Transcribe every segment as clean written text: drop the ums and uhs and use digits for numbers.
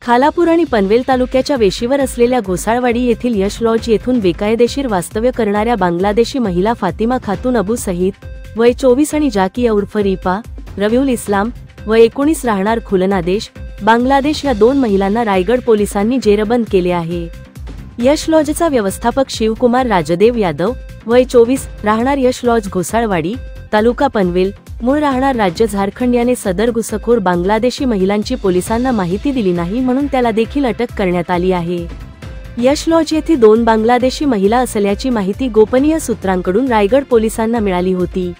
खालापूर आणि पनवेल तालुक्याच्या वेशीवर असलेल्या घोसाळवाडी येथील यश लॉज येथून बेकायदेशीर वास्तव्य करणाऱ्या बांगलादेशी महिला फातिमा खातून अबू सहीद वय 24 आणि जाकिया उर्फ रिपा रविउल इस्लाम वय 19 राहणार खुलनादेश बांगलादेश या 2 महिलांना रायगड पोलिसांनी जेरबंद केले आहे। यश लॉजचा व्यवस्थापक शिवकुमार राजदेव यादव वय 24 राहणार यश लॉज घोसाळवाडी तालुका पनवेल मूळ राहणार राज्य झारखंड याने सदर घुसखोर बांगलादेशी महिलांची पोलिसांना माहिती दिली नाही म्हणून त्याला देखील अटक करण्यात आली आहे। यश लॉज येथे 2 बांगलादेशी महिला असल्याची माहिती गोपनीय सूत्रांकडून रायगड पोलिसांना मिळाली होती।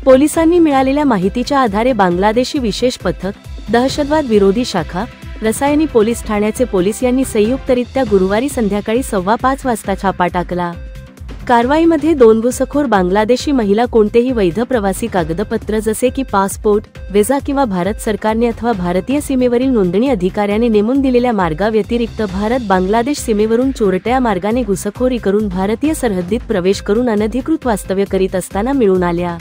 पोलिसांनी मिळालेल्या माहितीच्या आधारे बांगलादेशी विशेष पथक, दहशतवाद विरोधी शाखा, रसायनी पोलीस ठाण्याचे पोलीस यांनी संयुक्तरित्या गुरुवारी संध्याकाळी 5:15 वाजता छापा टाकला। कारवाईमध्ये 2 घुसखोर बांगलादेशी महिला कोणतेही वैध प्रवासी कागदपत्र जसे की पासपोर्ट, व्हिसा किंवा भारत सरकारने अथवा भारतीय सीमेवरील नोंदणी अधिकाऱ्याने नेमून दिलेल्या मार्गाव्यतिरिक्त भारत-बांगलादेश सीमेवरून चोरट्या मार्गाने घुसखोरी करून भारतीय सरहद्दीत प्रवेश करून अनधिकृत वास्तव्य करीत असताना मिळून आल्या।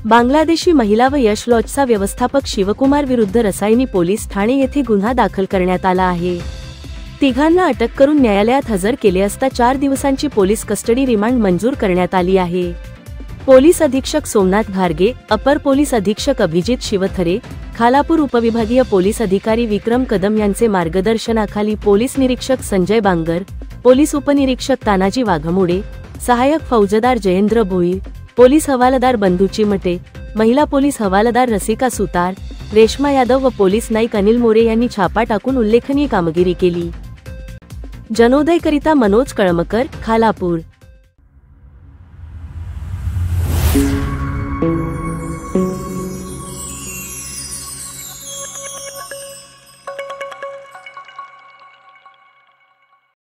बांगलादेशी महिला व यश लॉजचा व्यवस्थापक शिवकुमार विरुद्ध रसायनी पोलीस ठाणे येथे गुन्हा दाखल करण्यात आला आहे। तिघांना अटक करून न्यायालयात हजर केले असता 4 दिवसांची पोलीस कस्टडी रिमांड मंजूर करण्यात आली आहे। पोलीस अधीक्षक सोमनाथ घारगे, अपर पोलीस अधीक्षक अभिजित शिवथरे, खालापूर उपविभागीय पोलीस अधिकारी विक्रम कदम यांचे मार्गदर्शनाखाली पोलीस निरीक्षक संजय बांगर, पोलीस उपनिरीक्षक तानाजी वाघमोडे, सहाय्यक फौजदार जयेंद्र भोईर, पोलीस हवालदार बंधू चिमटे, महिला पोलीस हवालदार रसिका सुतार, रेश्मा यादव व पोलीस नाईक अनिल मोरे यांनी छापा टाकून उल्लेखनीय कामगिरी केली। जनोदयकरिता मनोज कळमकर, खालापूर।